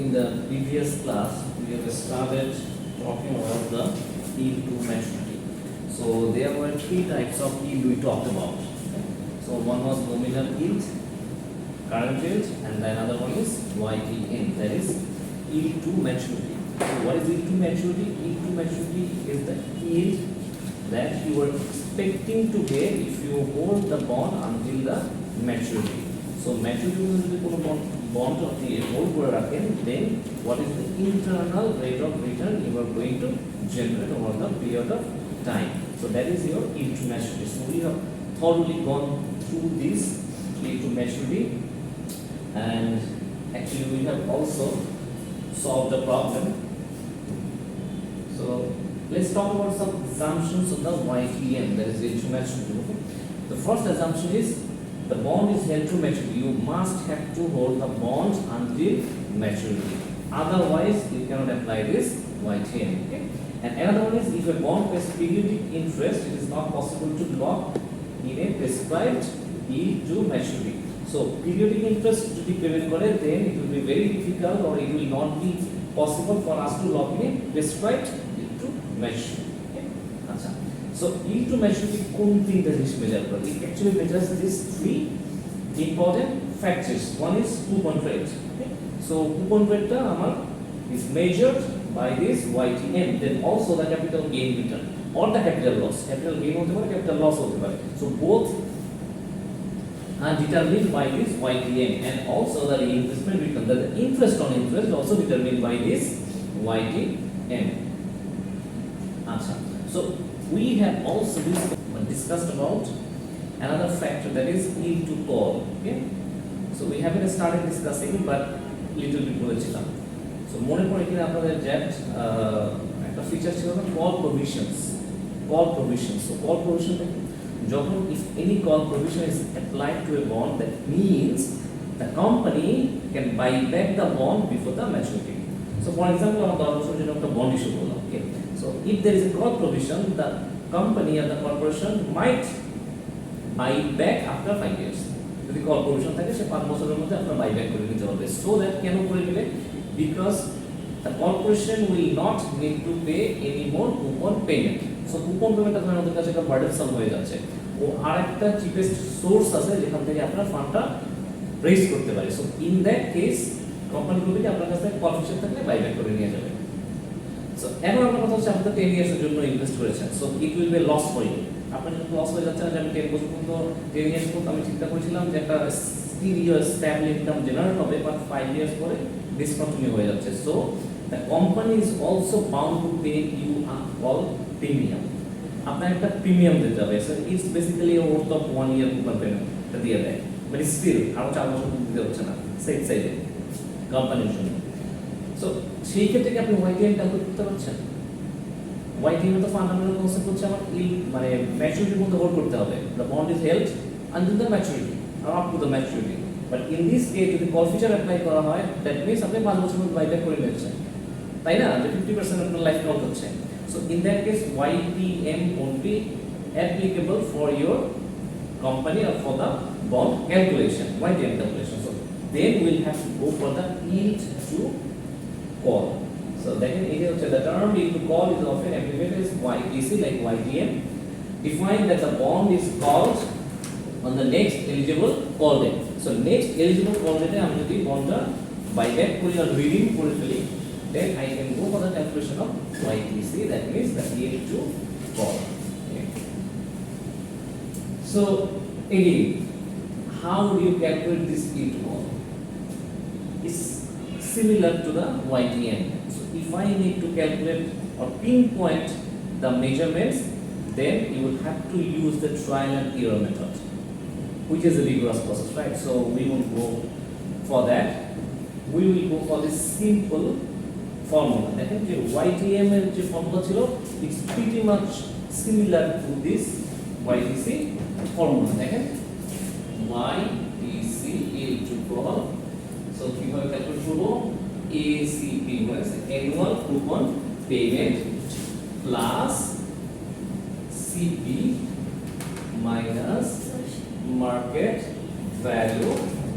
in the previous class, we have started talking about the yield to maturity. So there were three types of yield we talked about. So one was nominal yield, current yield, and then another one is YTM, that is yield to maturity. So what is yield to maturity? Yield to maturity is the yield that you are expecting to get if you hold the bond until the maturity. So maturity will be bond of the hold করে রাখেন, then what is the internal rate of return you are going to generate over the period of time. So that is your yield to maturity. So we have thoroughly gone through this yield to maturity, and actually we have also solved the problem. So let's talk about some assumptions of the YTM, that is yield to maturity. Okay? The first assumption is the bond is held to maturity. You must have to hold the bond until maturity. Otherwise, you cannot apply this YTM. Okay? And another one is if a bond pays periodic interest, it is not possible to lock in a prescribed yield to maturity. So periodic interest to be payment করে, then it will be very difficult or it will not be possible for us to lock in a prescribed yield to maturity. Okay? Achha. So yield to maturity কোন তিনটা জিনিস measure করে? It actually measures these three important factors. One is coupon rate. Okay? So coupon rate টা আমার is measured by this YTM, then also the capital gain return or the capital loss. Capital gain হতে পারে, capital loss হতে পারে. So both are determined by this YTM, and also the reinvestment return, the interest on interest also determined by this YTM. Achha. So we have also discussed about another factor, that is yield to call. Okay? So we haven't started discussing, but little bit বলেছিলাম. So মনে পড়ে কিনা আপনাদের জ্যাট একটা feature ছিল না, call provisions. Call provisions, so call provision যখন if any call provision is applied to a bond, that means the company can buy back the bond before the maturity. So for example, আমরা 10 বছরের জন্য একটা bond issue করলাম। Okay, so if there is a call provision, the company or the corporation might buy back after 5 years. যদি call provision থাকে, সে 5 বছরের মধ্যে আপনার বাই ব্যাক করে নিতে হবে। So that কেন করে নেবে? Because the corporation will not need to pay any more coupon payment. So coupon payment আপনার ওদের কাছে একটা বার্ডেনসাম হয়ে যাচ্ছে। ও আরেকটা চিপেস্ট সোর্স আছে যেখান থেকে আপনার ফান্ডটা রেজ করতে পারে। So in that case company বলবে যে আপনার কাছে কল ফিচার থাকলে বাইব্যাক করে নিয়ে যাবে। So এখন আপনার কথা হচ্ছে আপনি তো 10 ইয়ার্স এর জন্য ইনভেস্ট করেছেন। So it will be loss for you. আপনার যখন লস হয়ে যাচ্ছে না, যে আমি 10 বছর পর্যন্ত 10 ইয়ার্স পর্যন্ত আমি চিন্তা করেছিলাম যে একটা স্টিল ইয়ার স্ট্যাবল ইনকাম জেনারেট হবে, বাট 5 ইয়ার্স পরে ডিসকন্টিনিউ হয়ে যাচ্ছে। So the company is also bound to pay you a call premium. আপনার একটা প্রিমিয়াম দিতে হবে। So it's basically a worth of 1 year coupon payment টা দিয়ে দেয়, but still আরো 4 বছর দিতে হচ্ছে না সেট সাইডে কোম্পানির জন্য। So সেই ক্ষেত্রে কি আপনি YTM ক্যালকুলেট করতে পারছেন? YTM এর তো ফান্ডামেন্টাল কনসেপ্ট হচ্ছে আমার মানে ম্যাচুরিটির মধ্যে হোল্ড করতে হবে। The bond is held until the maturity or up to the maturity. But in this case যদি কল ফিচার অ্যাপ্লাই করা হয়, that means আপনি 5 বছর পর বাইব্যাক করে নিচ্ছেন, তাই না? যে 50% আপনার লাইফ কাউন্ট হচ্ছে। So in that case YTM won't be applicable for your company or for the bond calculation, YTM calculation. So then we'll have to go for the yield to call. So that is the term yield to call is often abbreviated as YTC, like YTM. Define that the bond is called on the next eligible call date. So next eligible call date আমি যদি বন্ডটা buyback করি আর redeem করে ফেলি, then I can go for the calculation of YTC, that means the yield to call. Okay. So again, how do you calculate this yield to call? It's similar to the YTM. So if I need to calculate or pinpoint the measurements, then you would have to use the trial and error method, which is a rigorous process, right? So we won't go for that. We will go for this simple formula. দেখেন যে YTM এর যে formula ছিল, it's pretty much similar to this YTC formula. দেখেন YTC yield to call. So কিভাবে calculate করব? ACP মানে annual coupon payment plus CP minus market value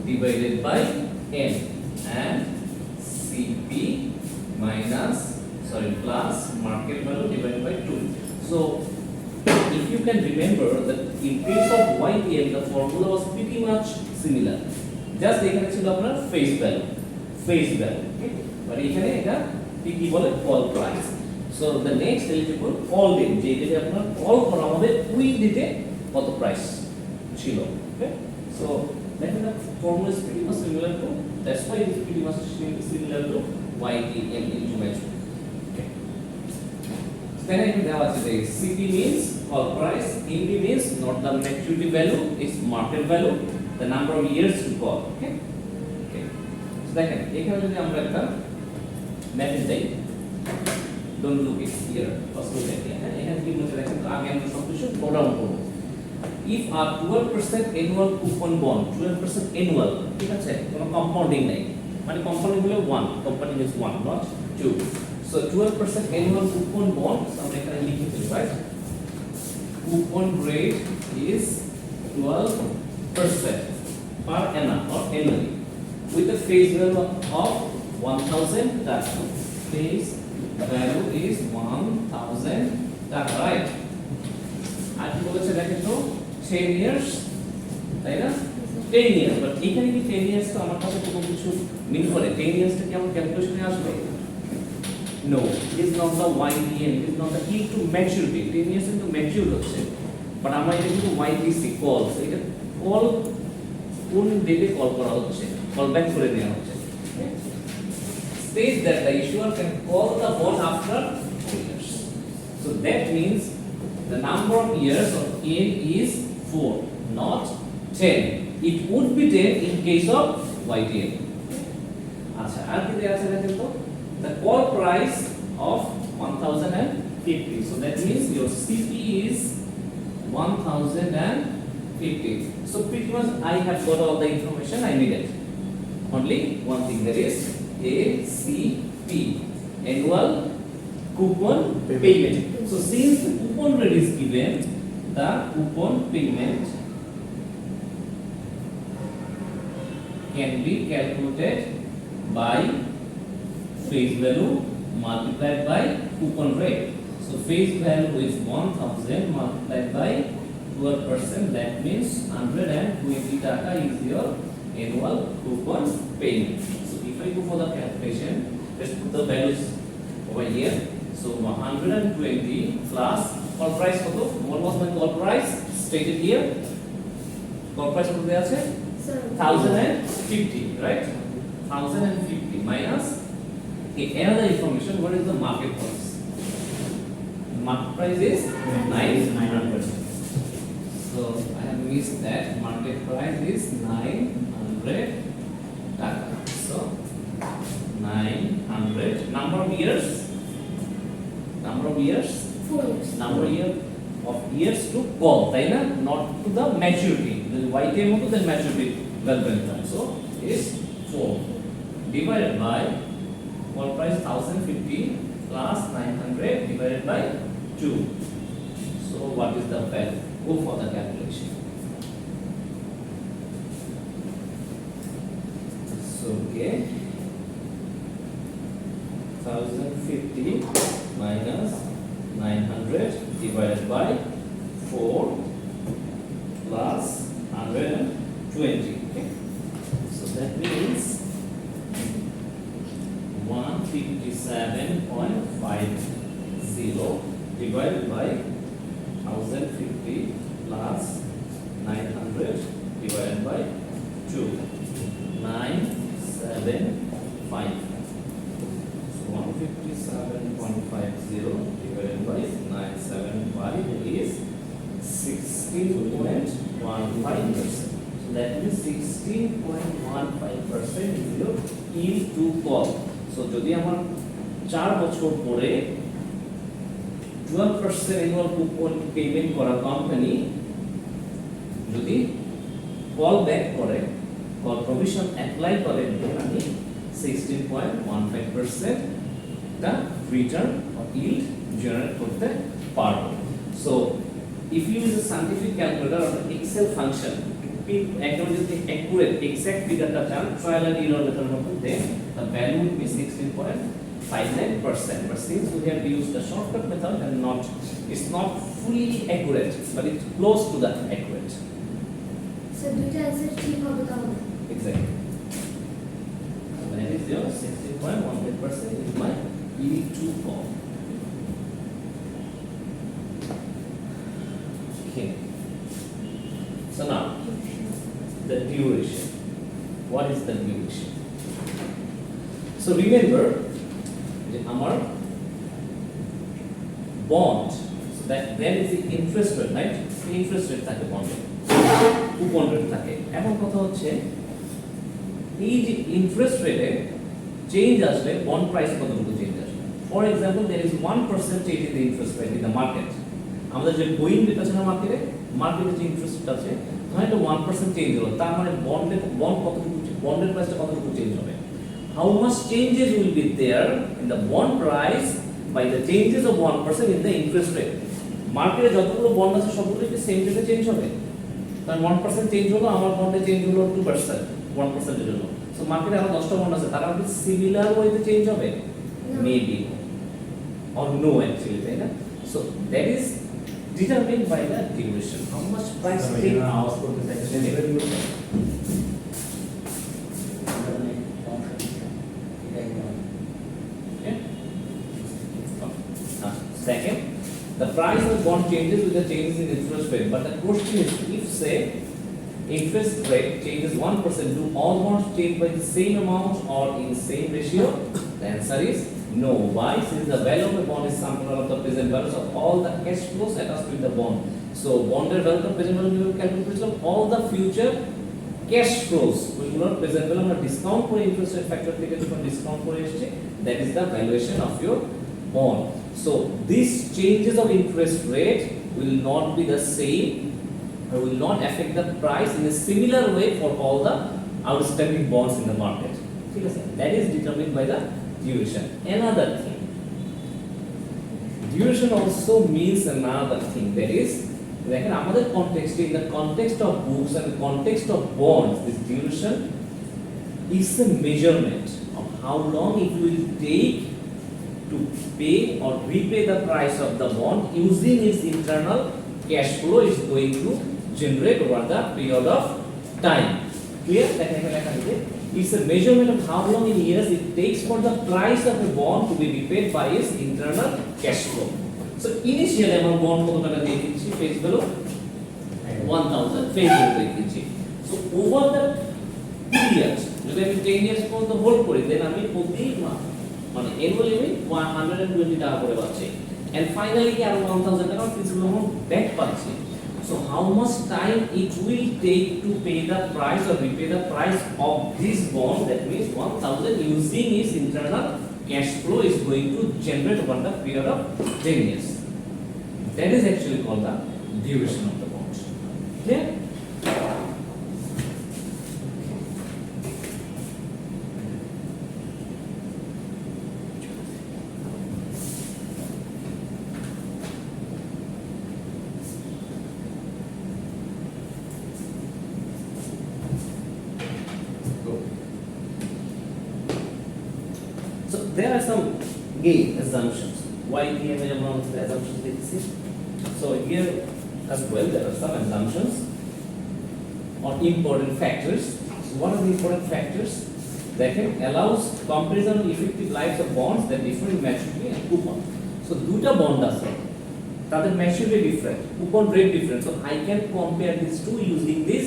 divided by N, and C CP plus market value divided by 2. So if you can remember that in case of YTM the formula was pretty much similar. Just এখানে ছিল আপনার face value, okay? But এখানে এটা কি বলে call price. So the next eligible call date, যে ডেটে আপনার কল করা হবে ওই ডেটে কত প্রাইস ছিল, okay? So that formula is pretty much similar to, that's why it is pretty much similar to YTM into maturity. Okay. Then I can say CP means call price, MB means not the maturity value, it's market value, the number of years to call. Okay. Okay. So দেখেন এখানে যদি আমরা একটা method দেই, don't look it here, first look at it. এখানে কি বলছে দেখেন, তো আগে আমরা সবকিছু নোট ডাউন করব। If a 12% annual coupon bond, 12% annual, ঠিক আছে, কোনো কম্পাউন্ডিং নাই, মানে কম্পাউন্ডিং হলে 1, compounding is 1 not 2. So 12% annual coupon bond, আমরা এখানে লিখে দিই, right? Coupon rate is 12% per annum or annually with a face value of 1000 taka. Face value is 1000 taka, right? আর কি বলেছে দেখেন তো 10 years, তাই না? 10 years, but এখানে কি 10 years তো আমার কাছে কোনো কিছু মিন করে 10 years টা কি আমার ক্যালকুলেশনে আসবে? No, it is not the YTM, it is not the yield to maturity. 10 years into mature হচ্ছে, but আমরা এটা কিন্তু YTC call, এটা call কোন ডেটে কল করা হচ্ছে, কল ব্যাক করে নেওয়া হচ্ছে। State that the issuer can call the bond after 2 years. So that means the number of years of N is 4, not 10. It would be 10 in case of YTM. আচ্ছা, আর কি দেয়া আছে দেখেন তো? The call price of 1050. So that means your CP is 1050. So pretty much I have got all the information I needed. Only one thing, that is ACP, annual coupon payment. So since the coupon rate is given, the coupon payment can be calculated by face value multiplied by coupon rate. So face value is 1000 multiplied by 12%, that means 120 taka is your annual coupon payment. So if I go for the calculation, let's put the values over here. So 120 plus call price কত? What was my call price stated here? Call price কত দেয়া আছে? 1050, right? 1050 minus another information, what is the market price? Market price is 900. So I have missed that. Market price is 900 taka. So 900. Number of years? 4 years. Number of years to call, তাই না? Not to the maturity. The YTM to the maturity value. So is 4 divided by call price 1050 plus 900 divided by 2. So what is the value? Go for the calculation. So okay, 1050 minus 900 divided by 4 plus 120. Okay, so that means 157.50 divided by 1050 plus 900 divided by 2, 975. So 157.50 divided by 975 is 16.15%. So that means 16.15% is your yield to call. So যদি আমার 4 বছর পরে 12% annual coupon payment করা company যদি call back করে, call provision apply করে, then আমি 16.15% the return or yield generate করতে পারবো. So if you use a scientific calculator or an Excel function, একদম যদি অ্যাকুরেট এক্সাক্ট ফিগারটা চান ট্রায়াল এন্ড এরর মেথড মধ্যে দেন the value would be 16.59%, but since we have used the shortcut method and it's not fully accurate but it's close to the accurate. So দুইটা answer ঠিক হবে তাহলে Exactly. That is your 16.18% is my E2 form. Okay. So now the duration. What is the duration? So remember our bond, so that there is the interest rate, right? Interest rate থাকে বন্ডে coupon rate থাকে। এখন কথা হচ্ছে এই যে interest রেটে change আসলে বন্ড প্রাইস কতটুকু চেঞ্জ আসবে। For example there is 1% change in the interest rate in the market. আমাদের যে গোয়িং রেট আছে না মার্কেটে যে ইন্টারেস্ট রেট আছে ধরেন এটা 1% চেঞ্জ হলো, তার মানে বন্ড কতটুকু, বন্ডের প্রাইসটা কতটুকু চেঞ্জ হবে। How much changes will be there in the bond price by the changes of 1% in the interest rate? মার্কেটে যতগুলো বন্ড আছে সবগুলো কি সেম রেটে চেঞ্জ হবে? কারণ 1% চেঞ্জ হলো, আমার বন্ডে চেঞ্জ হলো 2%, 1% এর জন্য। সো মার্কেটে আমার 10টা বন্ড আছে, তারা কি সিমিলার ওয়েতে চেঞ্জ হবে? মেবি or no actually, তাই না? So that is determined by the duration. How much price change house for the section? Second, the price of bond changes with the changes in interest rate. But the question is, if say interest rate changes 1%, do all bonds change by the same amount or in same ratio? The answer is no. Why? Since the value of the bond is sum total of the present values of all the cash flows attached with the bond. So bonded value of present value will calculate of all the future cash flows which will not present value or discount for interest rate factor থেকে যখন discount করে এসেছে, that is the valuation of your bond. So these changes of interest rate will not be the same or will not affect the price in a similar way for all the outstanding bonds in the market. That is determined by the duration. Another thing, duration also means another thing, that is দেখেন আমাদের context, in the context of books and the context of bonds, this duration is a measurement of how long it will take to pay or repay the price of the bond using its internal cash flow is going to generate over the period of time. Clear? It's a measurement of how long in years it takes for the price of a bond to be repaid by its internal cash flow. So initially আমার bond কত টাকা দিয়ে দিচ্ছি, face value 1000 face value দিয়ে দিচ্ছি। So over the period যদি আমি 10 years পর্যন্ত হোল্ড করি, দেন আমি প্রতি মানে annually আমি 120 টাকা করে পাচ্ছি, and finally কি আরো 1000 টাকা প্রিন্সিপাল অ্যামাউন্ট ব্যাক পাচ্ছি। So how much time it will take to pay the price or repay the price of this bond, that means 1000 using its internal cash flow is going to generate over the period of 10 years. That is actually called the duration of the bond. Clear? There are some again assumptions. Why here we have the assumptions we see? So here as well there are some assumptions or important factors. So what are the important factors? That can allows comparison of effective lives of bonds that differ in maturity and coupon. So দুটা bond আছে, তাদের maturity different, coupon rate different. So I can compare these two using this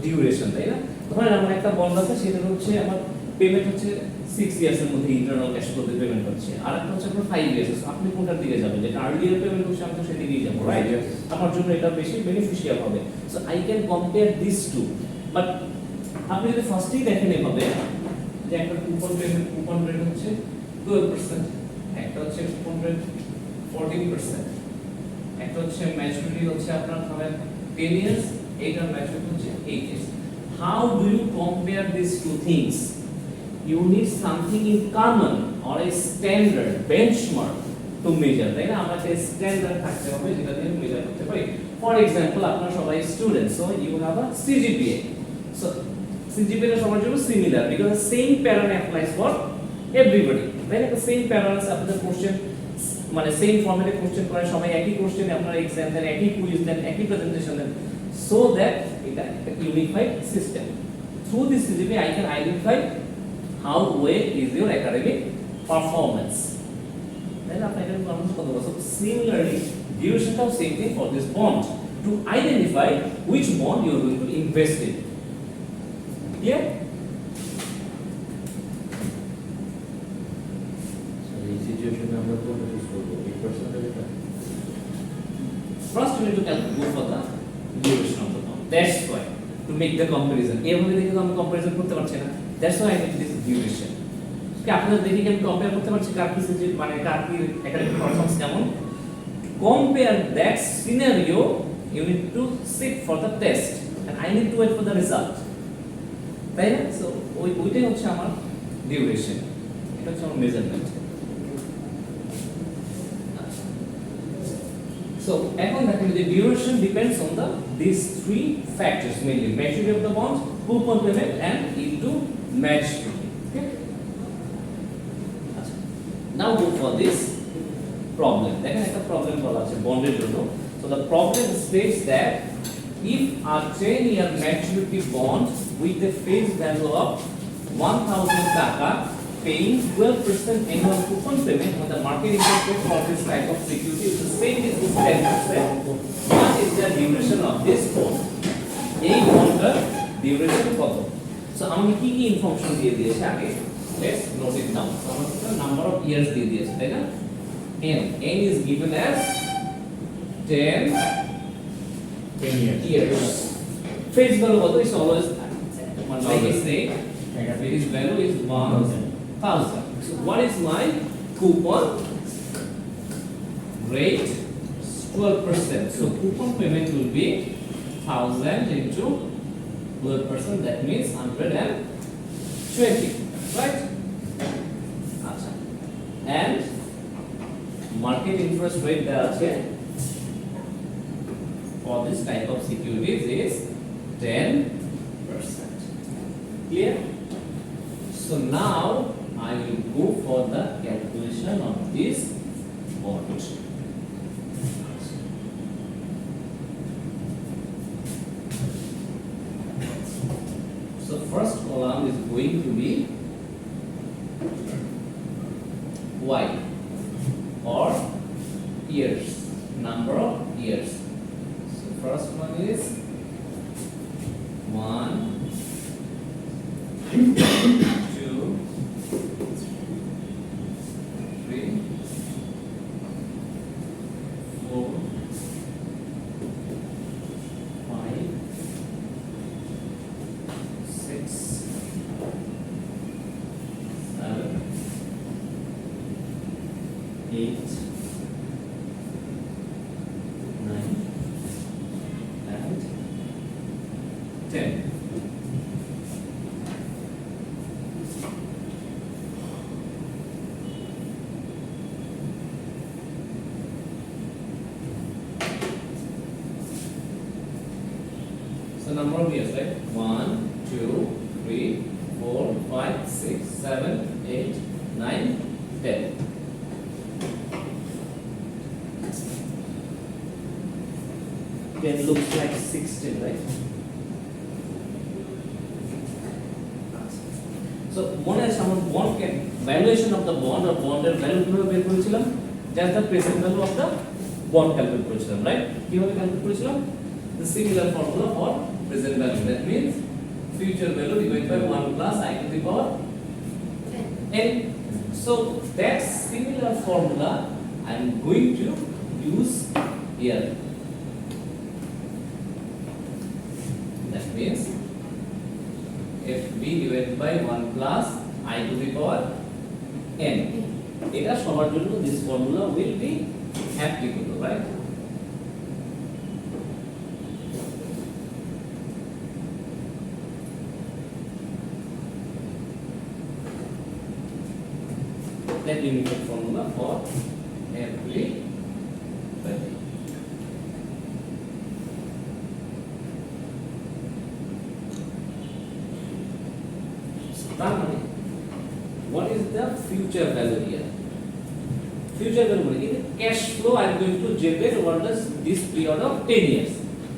duration, তাই না? ধরেন আমার একটা bond আছে, সেটা হচ্ছে আমার পেমেন্ট হচ্ছে 6 ইয়ার্স এর মধ্যে ইন্টারনাল ক্যাশ ফ্লো দিয়ে পেমেন্ট হচ্ছে, আর একটা হচ্ছে আপনার 5 ইয়ার্স। আপনি কোনটার দিকে যাবেন? যেটা আর্লিয়ার পেমেন্ট হচ্ছে আমি তো সেদিকেই যাব, রাইট? আমার জন্য এটা বেশি বেনিফিশিয়াল হবে। So I can compare this to. But আপনি যদি ফার্স্টেই দেখেন এভাবে যে একটা কুপন রেট হচ্ছে 12%, একটা হচ্ছে কুপন রেট 14%, একটা হচ্ছে ম্যাচুরিটি হচ্ছে আপনার ধরেন 10 ইয়ার্স, এইটার ম্যাচুরিটি হচ্ছে 8 years. How do you compare these two things? You need something in common or a standard benchmark to measure, তাই না? আমাদের স্ট্যান্ডার্ড থাকতে হবে যেটা দিয়ে মেজার করতে পারি। For example, আপনারা সবাই students, so you have a CGPA. So CGPA টা সবার জন্য similar because the same pattern applies for everybody. তাই না? Same pattern আছে আপনাদের কোশ্চেন মানে সেম ফরম্যাটে কোশ্চেন করে সবাই একই কোশ্চেন আপনারা एग्जाम দেন একই কুইজ দেন একই প্রেজেন্টেশন দেন so that এটা একটা unified system. Through this CGPA I can identify how well is your academic performance. Then after I can so similarly duration of same thing for this bond to identify which bond you are going to invest in. Yeah. So in situation আমরা কোনটা choose করব? 8% এটা? First we need to go for the duration of the bond. That's why to make the comparison. এভাবে দেখে তো আমরা comparison করতে পারছি না. That's why I need this duration. কি আপনারা দেখে কি আমি কম্পেয়ার করতে পারছি কার কি মানে কার কি একাডেমিক পারফরম্যান্স কেমন? Compare that scenario, you need to sit for the test and I need to wait for the result. তাই না? So ওইটাই হচ্ছে আমার ডিউরেশন, এটা হচ্ছে আমার মেজারমেন্ট। So এখন দেখেন the duration depends on the these three factors mainly: maturity of the bonds, coupon payment and into maturity. Okay? Now go for this problem. দেখেন একটা প্রবলেম বলা আছে বন্ডের জন্য। So the problem states that if a 10-year maturity bond with the face value of 1,000 taka paying 12% annual coupon payment when the market interest rate for this type of security is the same as this 10%, what is the duration of this bond? এই বন্ডের duration কত? So আমাকে কি কি information দিয়ে দিয়েছে আগে? Let's note it down. So আমাকে নাম্বার অফ ইয়ার্স দিয়ে দিয়েছে, তাই না? N is given as 10 years. Face value what is always like I say, its value is 1,000. So what is my coupon rate? 12%. So coupon payment will be 1,000 into 12%. That means 120, right? And market interest rate there for this type of securities is 10%. Clear? So now I will go for the calculation of this bond. So first column is going to be Y or years, number of years. So first one is 1, 2, 3, 4, 5, 6, 7, 8, 9, and 10. So number of years, right? 1, 2, 3, 4, 5, 6, 7, 8, 9, 10. It looks like 16, right? So মনে আছে আমার bond valuation of the bond or bond এর value কিভাবে বের করেছিলাম? Just the present value of the bond calculate করেছিলাম, right? কিভাবে calculate করেছিলাম? The similar formula for present value. That means future value divided by 1 plus I to the power n. So that similar formula I am going to use here. That means FB divided by 1 plus I to the power n. এটা সবার জন্য this formula will be applicable, right? That limited formula for everybody. তার মানে what is the future value here? Future value মানে in cash flow I am going to generate over this period of 10 years.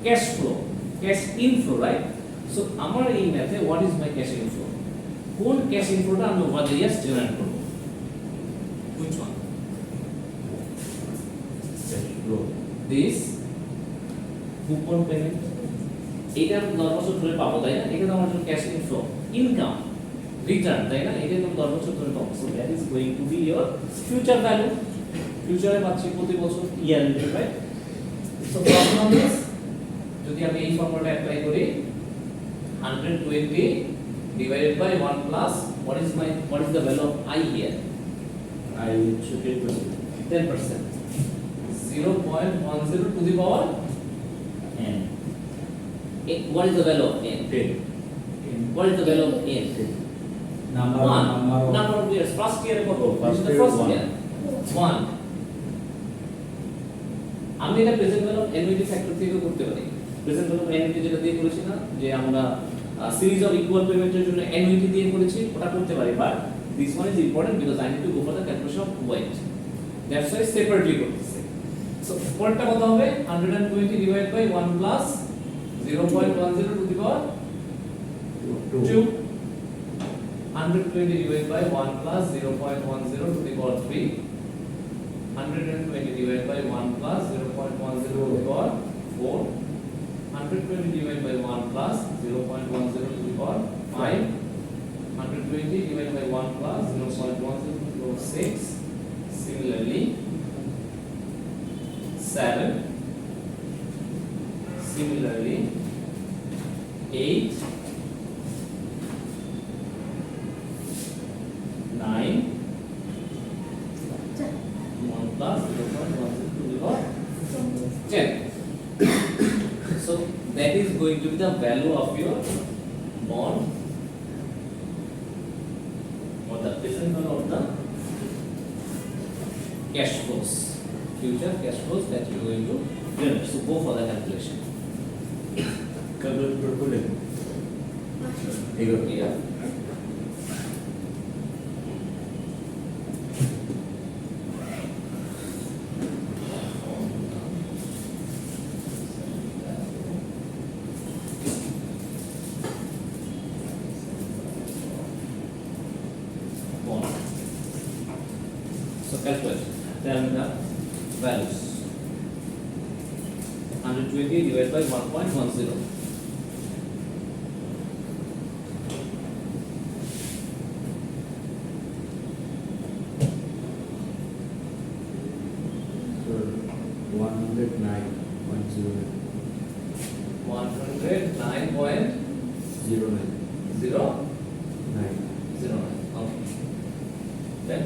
Cash flow, cash inflow, right? So আমার এই ম্যাথে what is my cash inflow? কোন cash inflowটা আমি over the years generate করব? Which one? Cash flow. This coupon payment. এটা আমি 10 বছর ধরে পাবো তাই না? এটা তো আমার জন্য cash inflow, income, return তাই না? এটা তো 10 বছর ধরে পাবো। So that is going to be your future value. ফিউচারে পাচ্ছি প্রতি বছর yearly, right? So problem is যদি আমি এই ফর্মুলাটা অ্যাপ্লাই করি 120 divided by 1 plus what is the value of I here? I should 10%. 10%. 0.10 to the power And what is the value of n? 10. What is the value of n? Number of years. First year কত? First This is the year first one. year. 1. আমি এটা present value of annuity factor থেকে করতে পারি। Present value of annuity যেটা দিয়ে করেছি না যে আমরা সিরিজ অফ ইকুয়াল পেমেন্টের জন্য অ্যানুইটি দিয়ে করেছি ওটা করতে পারি, but this one is important because I need to go for the calculation of weight, that's why separately করতেছি। সো পরেরটা কত হবে 120 divide by 1 plus 0.10 to the power 2, 120 divided by 1 plus 0.10 to the power 3, 120 divided by 1 plus 0.10 to the power 4, 120 divided by 1 plus 0.10 to the power 5, 120 divided by 1 plus 0.10 to the power 6, similarly 7, similarly 8, 9, 1 plus 0.10 to the power 10. So that is going to be the value of your bond or the present value of the cash flows, future cash flows that you are going to generate. So go for the calculation. Calculate for it. Yeah. So calculate. Tell me the values. 120 divided by 1.10. So 109.09. 109.09. Okay. Then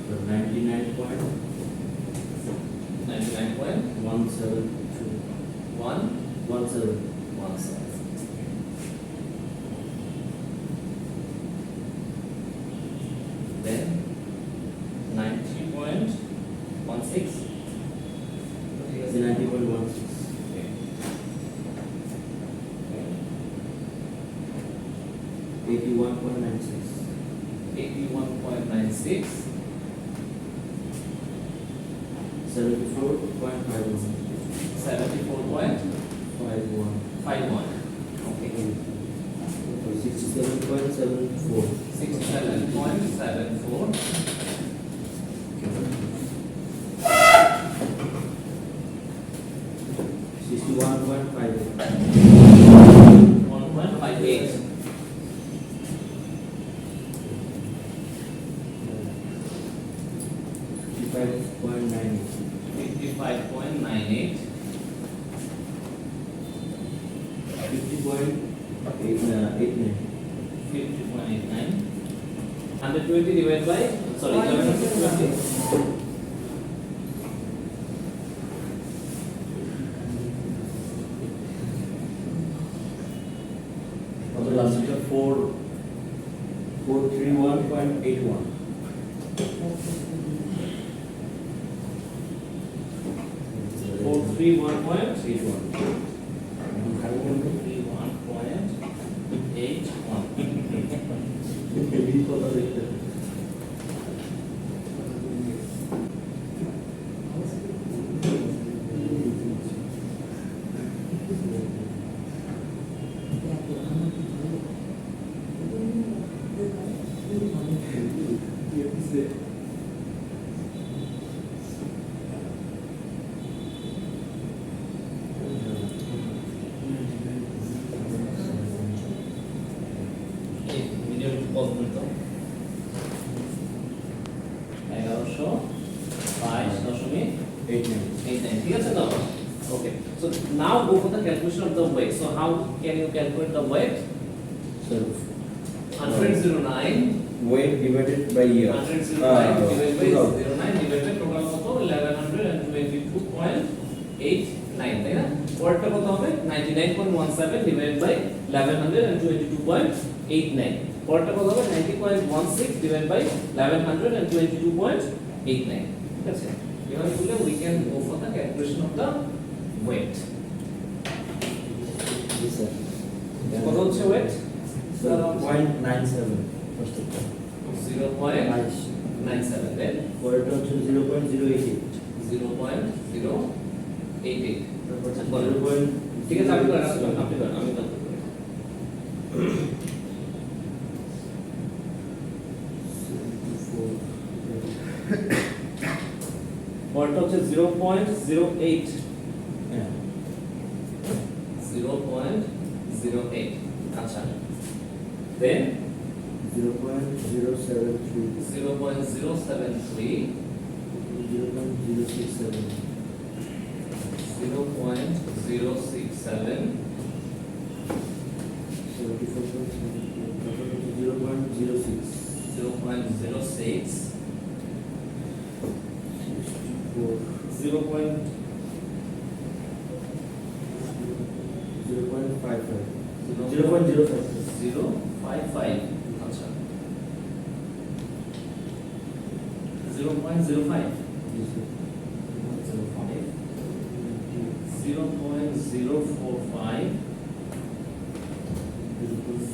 So 99.172. 99.117. Then 90.16. 90.16. Okay. 81.96. 81.96. 74.51. 74.51. 51. Okay. 67.74. 67.74. 61.58. 1.58. 55.98. 55.98. 50.89. 50.89. 120 divided by, sorry, 1120. The last is 431.81. 31.81. 31.81. Okay, so now go for the calculation of the weight. So how can you calculate the weight? So 109 weight divided by year. 109 divided by 09 divided total কত 1122.89 তাই না? পরেরটা কত হবে 99.17 divided by 1122.89 পরেরটা কত হবে 90.16 divided by 1122.89 ঠিক আছে? এভাবে করলে we can go for the calculation of the weight. Yes, sir. কত হচ্ছে weight? 0.97 first of all. 0.97 then পরেরটা হচ্ছে 0.088 0.088 তারপর হচ্ছে বলো। 0. ঠিক আছে আপনি করেন আমি calculate করি। পরেরটা হচ্ছে 0.08 হ্যাঁ 0.08 আচ্ছা then 0.073 0.073 0.067 0.067 0.06 0.06 0.055 আচ্ছা 0.05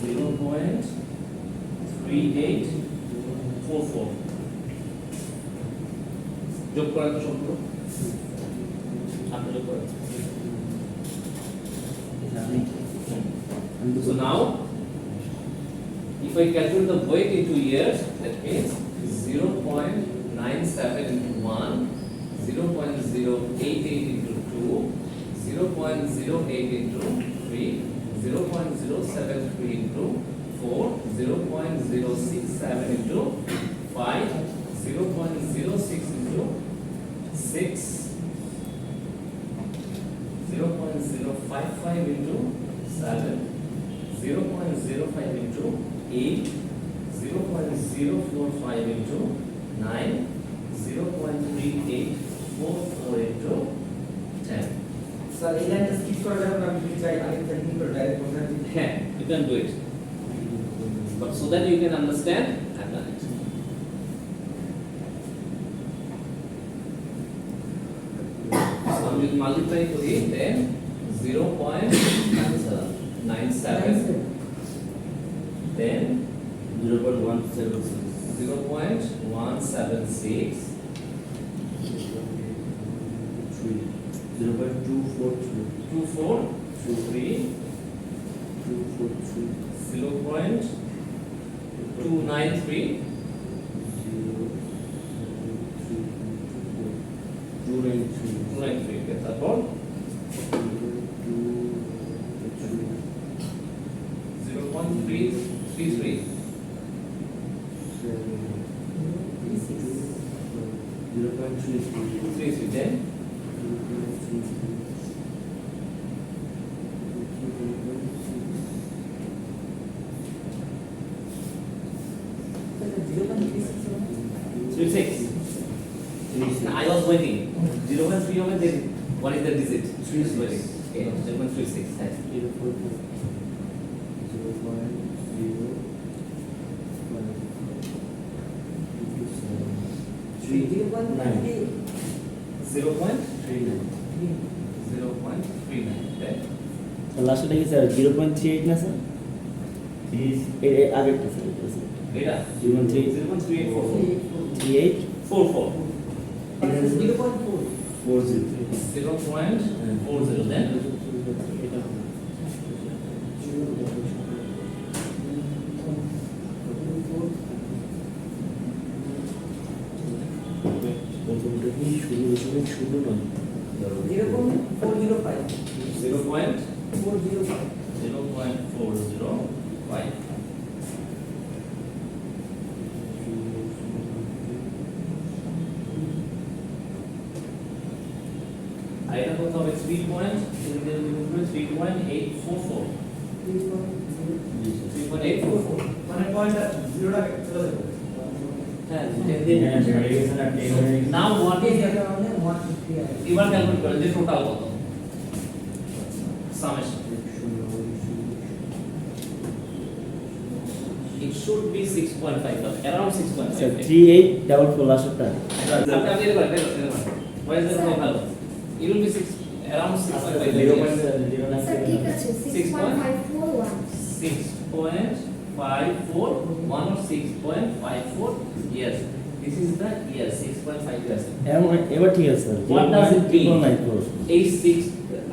0.3844 যোগ করা তো সম্পূর্ণ আপনি যোগ করেন so now if I calculate the weight into years that means 0.97 into 1 0.088 into 2 0.08 into 3 0.073 into 4 0.067 into 5 0.06 into 6 0.055 into 7 0.05 into 8 0.045 into 9 0.3844 into 10 sir এই লাইনটা স্কিপ করা যাবে না, আমি যদি চাই আরেকটা লিঙ্ক করে ডাইরেক্ট কোথায় দিতে yeah you can do it but so that you can understand I've done it so I'm just multiply করি then 0.97 then 0.176 0.176 0.243 2423 0.293 293 okay, তারপর 0.333 233 then 36 I was waiting 0.3 over then what is the digit 3 is waiting okay 0.36 yes. 0.39 0.39 লাস্টটা কি sir 0.38 না sir এর আগেরটা sir এটা 0.38 0.3844 44 40 0.40 then প্রথমটা কি শুরু নয় 0.405 0.405 আর এটা কত হবে 3.844 3.844 মানে পয়েন্ট 0 টাকা চলে যাবে হ্যাঁ now what is এটা মানে 150 এবার ক্যালকুলেট করেন যে টোটাল কত summation it should be 6.5 around 6.5 sir 3844 লাস্টটা আপনি এর করে why is it so ভালো it will be 6 around 6.5 sir ঠিক আছে 6.541 6.541 or 6.54 yes this is the year 6.5 years এবার ঠিক আছে sir What does it mean? 0.94 এই 6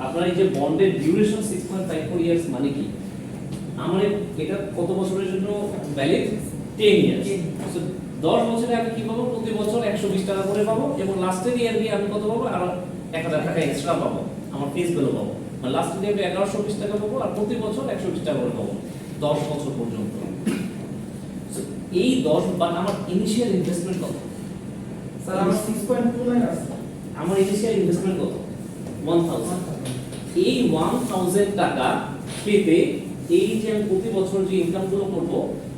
আপনার এই যে বন্ডের ডিউরেশন 6.54 ইয়ার্স মানে কি আমার এটা কত বছরের জন্য ভ্যালিড 10 ইয়ার্স সো 10 বছরে আমি কি পাবো প্রতি বছর 120 টাকা করে পাবো এবং লাস্টের ইয়ার গিয়ে আমি কত পাবো আর 1000 টাকা এক্সট্রা পাবো আমার ফিস গুলো পাবো মানে লাস্টের ইয়ারে 1120 টাকা পাবো আর প্রতি বছর 120 টাকা করে পাবো 10 বছর পর্যন্ত সো এই 10 বা আমার ইনিশিয়াল ইনভেস্টমেন্ট কত স্যার আমার 6.29 আছে আমার ইনিশিয়াল ইনভেস্টমেন্ট কত 1000 এই 1000 টাকা পেতে এই যে আমি প্রতি বছর যে ইনকাম গুলো করব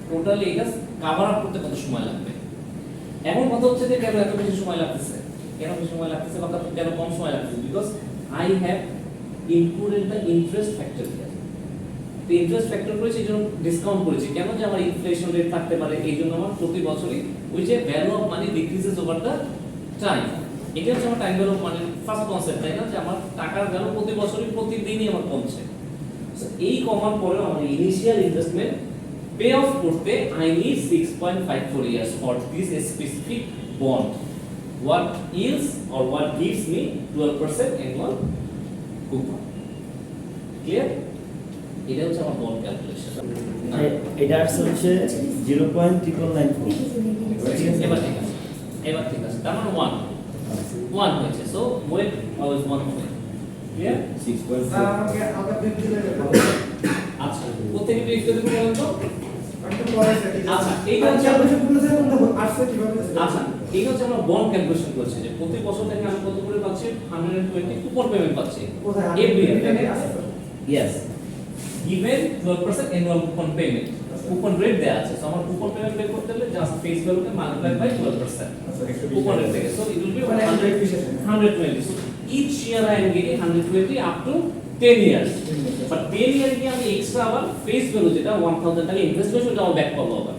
টোটালি এটা কভার আপ করতে কত সময় লাগবে এখন কথা হচ্ছে যে কেন এত বেশি সময় লাগতেছে কেন বেশি সময় লাগতেছে বা কেন কম সময় লাগতেছে because I have included the interest factor here তো ইন্টারেস্ট ফ্যাক্টর করেছি এই জন্য ডিসকাউন্ট করেছি কেন যে আমার ইনফ্লেশন রেট থাকতে পারে এই জন্য আমার প্রতি বছরই ওই যে value of money decreases over the time এটা হচ্ছে আমার টাইম ভ্যালু অফ মানির ফার্স্ট কনসেপ্ট তাই না যে আমার টাকার ভ্যালু প্রতি বছরই প্রতিদিনই আমার কমছে সো এই কমার পরে আমার ইনিশিয়াল ইনভেস্টমেন্ট পে অফ করতে I need 6.54 years for this specific bond what yields or what gives me 12% annual coupon clear এটা হচ্ছে আমার বন্ড ক্যালকুলেশন এটা আসছে হচ্ছে 0.994 এবার ঠিক আছে তার মানে 1 হয়েছে সো ওয়েট অলওয়েজ 1 হবে ক্লিয়ার 6.4 স্যার আমাকে আলাদা বিল দিলে আচ্ছা প্রত্যেকটা বিল দিতে বলেন তো একটা পরে সেটি আচ্ছা এইটা হচ্ছে ক্যালকুলেশন করলে স্যার কোনটা আসছে কিভাবে আচ্ছা এইটা হচ্ছে আমরা বন্ড ক্যালকুলেশন করছি যে প্রতি বছর থেকে আমি কত করে পাচ্ছি 120 কুপন পেমেন্ট পাচ্ছি কোথায় এভরি ইয়ার আছে yes given 12% annual coupon payment coupon rate দেয়া আছে so আমার coupon payment বের করতে হলে just face value K multiply by 12% coupon rate থেকে so it will be 120 so each year I am getting 120 up to 10 years but 10 year কি আমি extra আবার face value যেটা 1000 টাকা ইনভেস্ট করেছি ওটা ব্যাক পাবো আবার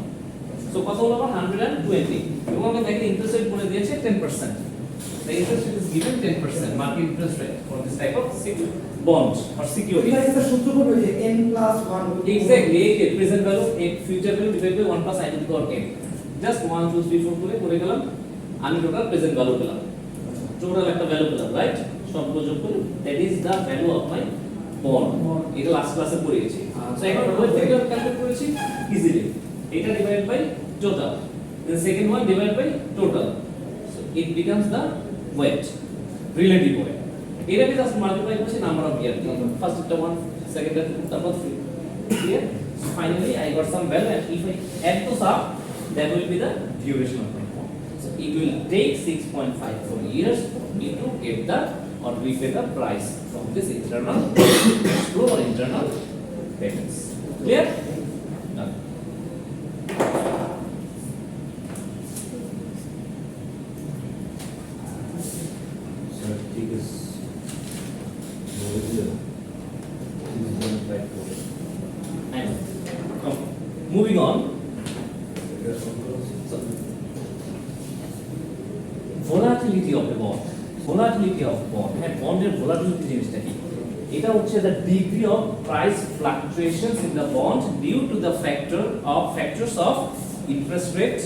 so কত হলো আবার 120 এবং আমি দেখেন ইন্টারেস্ট রেট বলে দিয়েছে 10% the interest rate is given 10% market interest rate for this type of bonds or security এটা একটা সূত্র হবে যে n+1 exactly এই যে প্রেজেন্ট ভ্যালু এই future value divide by 1 plus i to the power n just 1 2 3 4 করে গেলাম আমি টোটাল প্রেজেন্ট ভ্যালু পেলাম টোটাল একটা ভ্যালু পেলাম রাইট সবগুলো যোগ করে that is the value of my bond এটা লাস্ট ক্লাসে পড়িয়েছি সো এখন ওই থেকে ক্যালকুলেট করেছি ইজিলি এটা divide by total the second one divided by total so it becomes the weight relative weight এটাকে জাস্ট মাল্টিপ্লাই করছি নাম্বার অফ ইয়ার ফার্স্ট এটা 1 সেকেন্ড এটা 2 তারপর 3 clear so finally I got some value and if I add those up that will be the duration of my bond so it will take 6.54 years for me to get the or repay the price from this internal flow or internal payments clear now sir ঠিক আছে and moving on so volatility of the bond হ্যাঁ বন্ডের volatility জিনিসটা কি এটা হচ্ছে the degree of price fluctuations in the bond due to the factors of interest rate,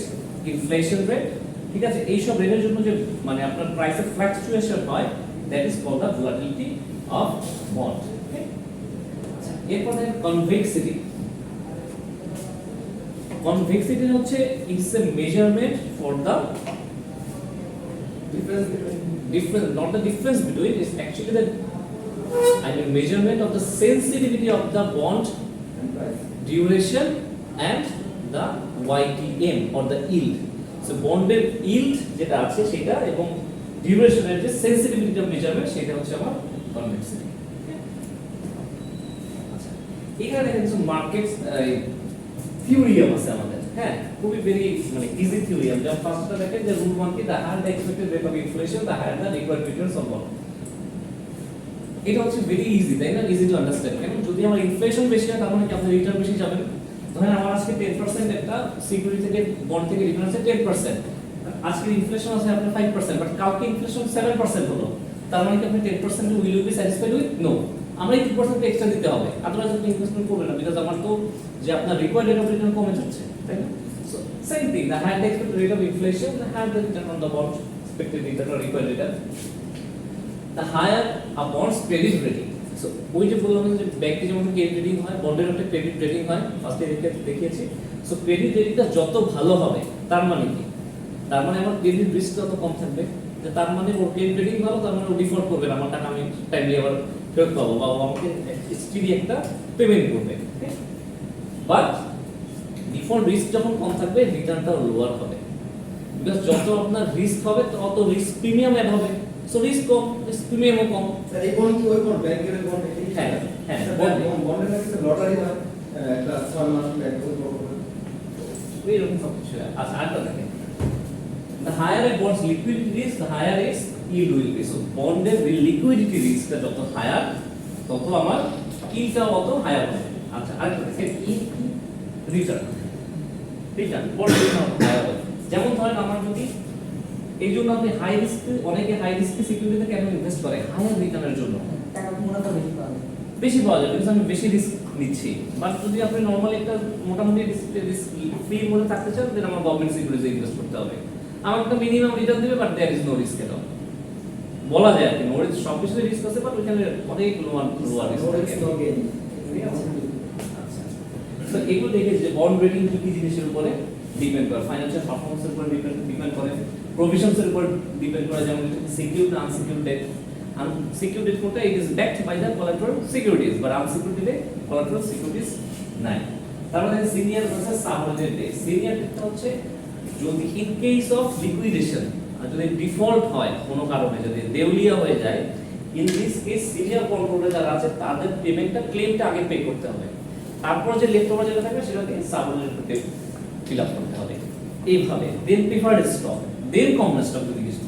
inflation rate, ঠিক আছে? এই সব রেটের জন্য যে মানে আপনার প্রাইসের ফ্লাকচুয়েশন হয়, that is called the volatility of bond. Okay? আচ্ছা, এরপর দেখেন convexity. Convexity হচ্ছে it's a measurement for the difference, not the difference between, it's actually the measurement of the sensitivity of the bond duration and the YTM or the yield. So বন্ডের yield যেটা আছে সেটা এবং ডিউরেশনের যে sensitivity of measurement সেটা হচ্ছে আমার convexity. আচ্ছা, এখানে দেখেন কিছু মার্কেট থিওরিয়াম আছে আমাদের, হ্যাঁ, খুবই ভেরি মানে ইজি থিওরিয়াম। যেমন ফার্স্টটা দেখেন যে রুল 1 কি the higher the expected rate of inflation the higher the required returns of bond. এটা হচ্ছে ভেরি ইজি, তাই না? Easy to understand. কারণ যদি আমার ইনফ্লেশন বেশি হয় তার মানে কি আপনার রিটার্ন বেশি যাবে। ধরেন আমার আজকে 10% একটা সিকিউরিটি থেকে বন্ড থেকে রিটার্ন আছে 10%, আজকে ইনফ্লেশন আছে আপনার 5%, বাট কালকে ইনফ্লেশন 7% হলো, তার মানে কি আপনি 10% will you be satisfied with? No, আমরা এই 2% এক্সট্রা দিতে হবে, আদারওয়াইজ আপনি ইনভেস্টমেন্ট করবেন না, বিকজ আমার তো যে আপনার রিকোয়ার্ড রেট অফ রিটার্ন কমে যাচ্ছে, তাই না? So same thing, the higher the expected rate of inflation the higher the return on the bond, expected return or required return, the higher a bonds credit rating. So ওই যে বললাম যে ব্যাংকে যেমন ক্রেডিট রেটিং হয়, বন্ডের একটা credit rating হয়, ফার্স্টে দেখিয়েছি। সো ক্রেডিট রেটিংটা যত ভালো হবে তার মানে কি? তার মানে আমার ক্রেডিট রিস্ক তত কম থাকবে, যে তার মানে ওর ক্রেডিট রেটিং ভালো, তার মানে ও ডিফল্ট করবে না, আমার টাকা আমি টাইমলি আবার ফেরত পাবো বা আমাকে স্টিডি একটা পেমেন্ট করবে। বাট ডিফল্ট রিস্ক যখন কম থাকবে রিটার্নটাও লোয়ার হবে, বিকজ যত আপনার রিস্ক হবে তত রিস্ক প্রিমিয়াম অ্যাড হবে। সো রিস্ক কম, রিস্ক প্রিমিয়ামও কম। স্যার এই বন্ড কি ওই বন্ড ব্যাংকের বন্ড? হ্যাঁ হ্যাঁ, বন্ডের কাছে লটারি হয় একটা 6 মাস ব্যাংক করে এরকম সব কিছু। আচ্ছা, আরেকটা দেখেন, the higher a bond's liquidity risk, the higher its yield will be. So bond এর liquidity risk টা যত higher তত আমার yield টা তত higher হবে। আচ্ছা, আরেকটা দেখেন রিটার্ন, বন্ড রিটার্ন higher হবে। যেমন ধরেন আমার যদি এই জন্য আপনি হাই রিস্ক, অনেকে হাই রিস্ক সিকিউরিটিতে কেন ইনভেস্ট করে? হায়ার রিটার্নের জন্য, টাকা মুনাফা বেশি পাওয়া যায়। বেশি পাওয়া যাবে, কিন্তু আমি বেশি রিস্ক নিচ্ছি। বাট যদি আপনি নরমালি একটা মোটামুটি রিস্ক ফ্রি মধ্যে থাকতে চান, তাহলে আমার গভর্নমেন্ট সিকিউরিটিতে ইনভেস্ট করতে হবে। আমার একটা মিনিমাম রিটার্ন দিবে, but there is no risk at all. বলা যায় আর কি, নো রিস্ক, সব কিছুতে রিস্ক আছে, বাট ওইখানে অনেক লোয়ার রিস্ক থাকে। আচ্ছা, তো এগুলো দেখে যে বন্ড রেটিং কি কি জিনিসের উপরে ডিপেন্ড করে, ফাইন্যান্সিয়াল পারফরম্যান্সের উপর ডিপেন্ড করে, প্রভিশনসের উপর ডিপেন্ড করে, যেমন সিকিউর না আনসিকিউরড ডেট। Unsecured debt কোনটা? It is backed by the collateral securities, but unsecured দিলে collateral securities নাই। তার মানে senior versus subordinate debt. Senior ডেটটা হচ্ছে যদি ইন কেস অফ লিকুইডেশন, যদি ডিফল্ট হয় কোনো কারণে, যদি দেউলিয়া হয়ে যায়, ইন দিস কেস সিনিয়র কন্ট্রোলে যারা আছে তাদের পেমেন্টটা ক্লেমটা আগে পে করতে হবে, তারপর যে লেফট ওভার যেটা থাকবে সেটা দিয়ে সাবঅর্ডিনেট ডেট ফিল আপ করতে হবে। এইভাবে দেন প্রিফার্ড স্টক, দেন কমন স্টক যদি কিছু।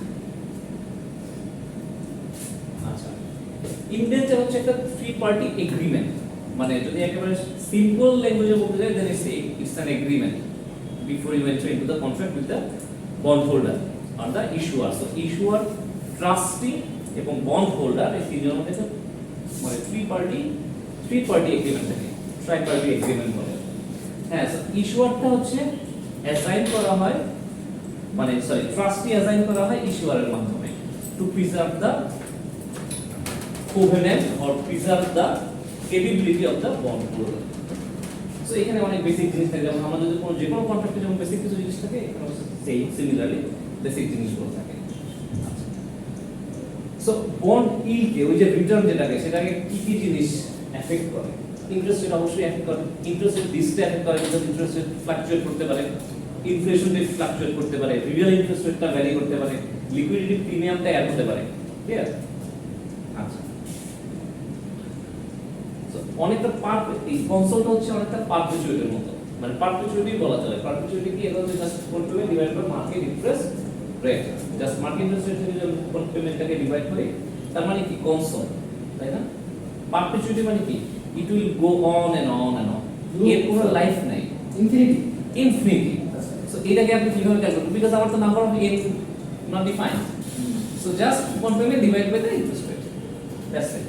ইন্ডেঞ্চার হচ্ছে একটা থ্রি পার্টি এগ্রিমেন্ট, মানে যদি একেবারে সিম্পল ল্যাঙ্গুয়েজে বলতে যাই, then it's an agreement before you enter into the contract with the bond holder আর the issuer. So issuer, trustee এবং বন্ড হোল্ডার, এই তিনজনের মধ্যে মানে থ্রি পার্টি এগ্রিমেন্ট থাকে, ট্রাই পার্টি এগ্রিমেন্ট বলে। হ্যাঁ, সো ইস্যুয়ারটা হচ্ছে অ্যাসাইন করা হয়, মানে সরি ট্রাস্টি অ্যাসাইন করা হয় ইস্যুয়ারের মাধ্যমে two preserve the covenant or preserve the credibility of the bond holder. So এখানে অনেক বেসিক জিনিস থাকে, যেমন আমাদের যে কোনো কন্ট্রাক্টে যেমন বেসিক কিছু জিনিস থাকে, এখানে সেই সিমিলারলি বেসিক জিনিসগুলো থাকে। সো বন্ড ইল্ডকে, ওই যে রিটার্ন যেটাকে, সেটাকে কি কি জিনিস এফেক্ট করে? ইন্টারেস্ট রেট অবশ্যই এফেক্ট করে, ইন্টারেস্ট রেট ডিসটা এফেক্ট করে, বিকজ ইন্টারেস্ট রেট ফ্লাকচুয়েট করতে পারে, ইনফ্লেশন রেট ফ্লাকচুয়েট করতে পারে, রিয়েল ইন্টারেস্ট রেটটা ভ্যারি করতে পারে, লিকুইডিটি প্রিমিয়ামটা অ্যাড হতে পারে। ক্লিয়ার? আচ্ছা, অনেকটা এই কনসেপ্ট হচ্ছে অনেকটা পারপেচুইটির মতো, মানে পারপেচুইটি বলা চলে। পারপেচুইটি কি? এটা হচ্ছে জাস্ট কন্ট্রোলে divide by market interest rate, just market interest rate থেকে যদি পেমেন্টটাকে ডিভাইড করি, তার মানে কি কনসেপ্ট, তাই না? পারপেচুইটি মানে কি? It will go on and on and on, এর কোনো লাইফ নাই, ইনফিনিটি। সো এটাকে আপনি কিভাবে ক্যালকুলেট করবেন? বিকজ আমার তো number of n not defined, so just কন্ট্রোলে divide by the interest rate, that's it.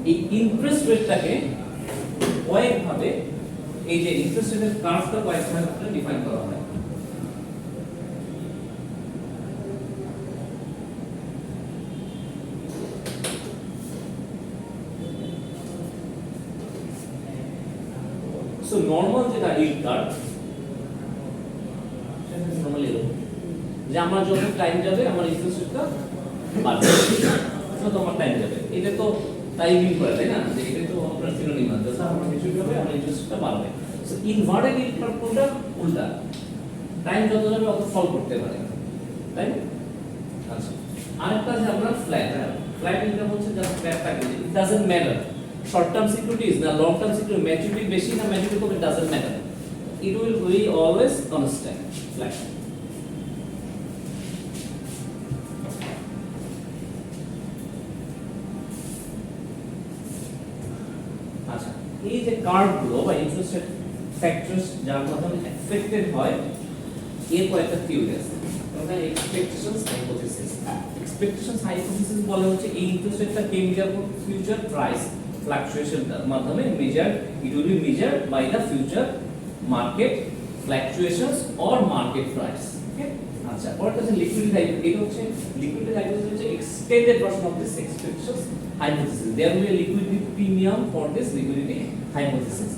এই ইন্টারেস্ট রেটটাকে কয়েকভাবে এই যে ইন্টারেস্ট রেটের কার্ভটা কয়েকভাবে ডিফাইন করা হয়। সো নরমাল যেটা yield কার্ভ নরমালি যে আমার যত টাইম যাবে আমার ইন্টারেস্ট রেটটা বাড়বে, যত আমার টাইম যাবে। এটা তো তাই মিন করে, তাই না? যে এটা তো আপনার সিনোনিম আছে, যত আমার কিছু যাবে আমার ইন্টারেস্ট রেটটা বাড়বে। সো ইনভার্টেড yield কার্ভ কোনটা? উল্টা, টাইম যত যাবে অত ফল করতে পারে, তাই না? আচ্ছা, আরেকটা যে আমরা ফ্ল্যাট ইনকাম হচ্ছে জাস্ট ফ্ল্যাট থাকে, it doesn't matter short term securities না long term security, maturity বেশি না maturity com, it doesn't matter, it will be always constant flat. আচ্ছা, এই যে কার্ভ গুলো বা ইন্টারেস্ট রেট ফ্যাক্টরস যার মাধ্যমে এফেক্টেড হয় এর কয়েকটা থিওরি আছে। ওটা এক্সপেকটেশনস হাইপোথিসিস। এক্সপেকটেশনস হাইপোথিসিস বলে হচ্ছে এই ইন্টারেস্ট রেটটা কেম যাবে ফিউচার প্রাইস fluctuation মাধ্যমে measured, it will be measured by the future market fluctuations or market price. Okay, আচ্ছা, পরেরটা হচ্ছে liquidity hypothesis। এটা হচ্ছে liquidity hypothesis হচ্ছে extended version of this expectations hypothesis. There will be a liquidity premium for this liquidity hypothesis.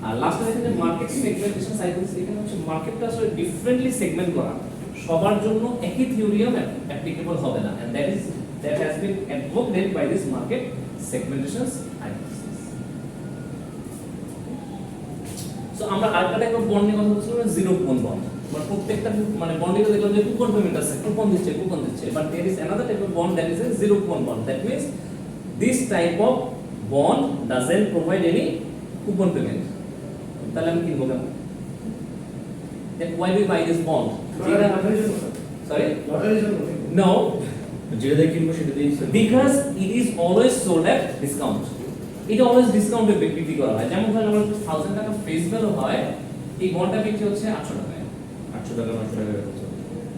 আর লাস্টে দেখেন যে market segmentation hypothesis, এখানে হচ্ছে মার্কেটটা আসলে ডিফারেন্টলি সেগমেন্ট করা, সবার জন্য একই থিওরিয়াম অ্যাপ্লিকেবল হবে না, and that has been advocated by this market segmentations hypothesis. So আমরা আরেকটা টাইপ অফ বন্ড নিয়ে কথা বলছিলাম, জিরো কুপন বন্ড। মানে প্রত্যেকটা মানে বন্ডে দেখলাম যে কুপন পেমেন্ট আছে, কুপন দিচ্ছে, but there is another type of bond that is a zero coupon bond. That means this type of bond doesn't provide any coupon payment. তাহলে আমি কিনবো কেন? Then why we buy this bond? Sorry? No. যেটা কিনবো সেটা দিয়ে Because it is always sold at discount. It always discount এ বিক্রি করা হয়। যেমন ধরেন আমার 1000 টাকা ফেস ভ্যালু হয়, এই বন্ডটা বিক্রি হচ্ছে 800 টাকায়। 800 টাকা 900 টাকা হচ্ছে।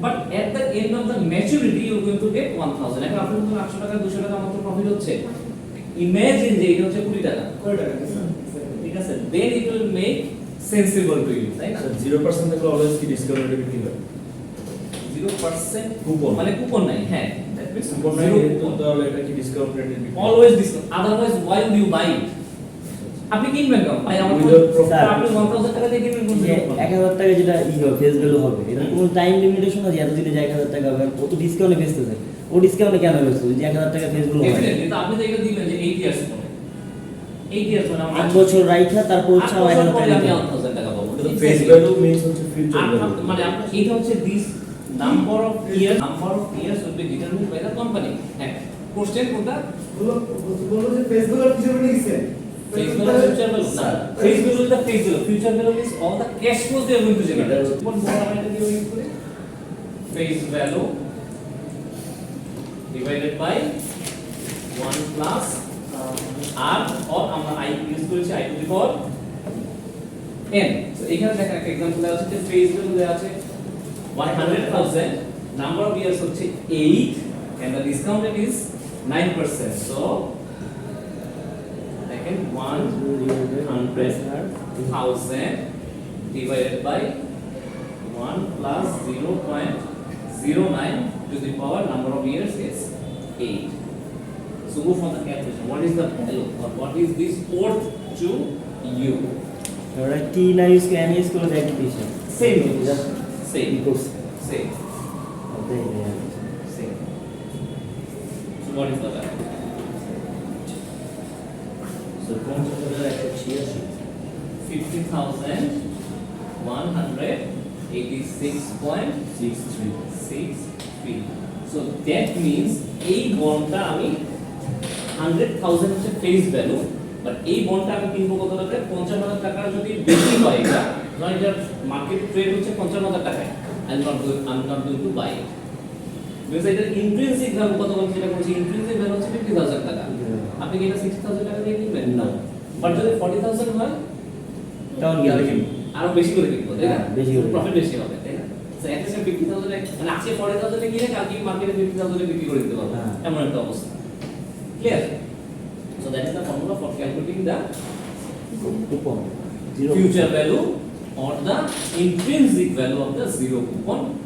But at the end of the maturity you are going to get 1000. এখন আপনার যখন 800 টাকা 200 টাকা মাত্র প্রফিট হচ্ছে, ইমাজিন যে এটা হচ্ছে 20 টাকা। ঠিক আছে? Then it will make sensible to you, তাই না? 0% থেকে অলওয়েজ কি ডিসকাউন্ট রেটে বিক্রি হয়? 0% কুপন মানে কুপন নাই, হ্যাঁ। That means কুপন নাই, zero তো coupon. তাহলে এটা কি ডিসকাউন্ট রেটে বিক্রি হয়? Always discount. Otherwise, why would you buy it? আপনি কিনবেন কেন? ভাই আমার Without profit. আপনি 1000 টাকা দিয়ে কিনবেন কোন যে 1000 টাকা যেটা ফেস ভ্যালু হবে, এটা কোনো টাইম লিমিটেশন আছে, এত দিনে যে 1000 টাকা হবে, কত ডিসকাউন্টে বেচতেছে, ও ডিসকাউন্টে কেন বেচছে? যে 1000 টাকা ফেস ভ্যালু হয়, ডেফিনেটলি তো আপনি তো এটা দিবেন যে 8 ইয়ার্স পরে, 8 ইয়ার্স মানে 8 বছর রাইখা তারপর হচ্ছে 1000 টাকা আমি দিতে। 1000 টাকা পাবো। তো ফেস ভ্যালু মিন্স হচ্ছে ফিউচার ভ্যালু। মানে এটা হচ্ছে this number of years will be determined by the company. হ্যাঁ, কোশ্চেন কোনটা? বলো যে ফেসবুক আর কিছু নিছেন Face value, future value. No. Face value is the face value. Future value is all the cash flows they are going to generate. What more am I going to use for it? Face value divided by 1 plus R or আমরা I use করেছি I to the power n. So এখানে দেখেন একটা example দেওয়া আছে যে face value দেওয়া আছে 100,000, number of years হচ্ছে 8 and the discount rate is 9%. So 100,000 divided by 1 plus 0.09 to the power number of years is 8. So move on the calculation. What is the value or what is this worth to you? ওরা কি না use করে আমি use করে দেখি দিছি Same. Same course Same. So what is the value? So 50,186 50,186.63. So that means এই বন্ডটা আমি 100,000 হচ্ছে ফেস ভ্যালু, বাট এই বন্ডটা আমি কিনবো কত টাকায়? 55,000 টাকা যদি বেশি হয়, এটা মানে এটার মার্কেট ট্রেড হচ্ছে 55,000 টাকায়, I'm not going to buy it. Because এটার ইন্ট্রিনসিক ভ্যালু কত বলছে? এটা বলছে ইন্ট্রিনসিক ভ্যালু হচ্ছে 50,000 টাকা। আপনি কি এটা 60,000 টাকা দিয়ে কিনবেন? না। বাট যদি 40,000 হয় তখন কি হবে? আরো বেশি করে কিনবো, তাই না? হ্যাঁ, বেশি করে। প্রফিট বেশি হবে, তাই না? সো এট লিস্ট 50,000 মানে আজকে 40,000 এ কিনে কালকে মার্কেটে 50,000 এ বিক্রি করে দিতে পারবো, হ্যাঁ। এমন একটা অবস্থা। Clear? So that is the formula for calculating the coupon. Zero. future value or the intrinsic value of the zero coupon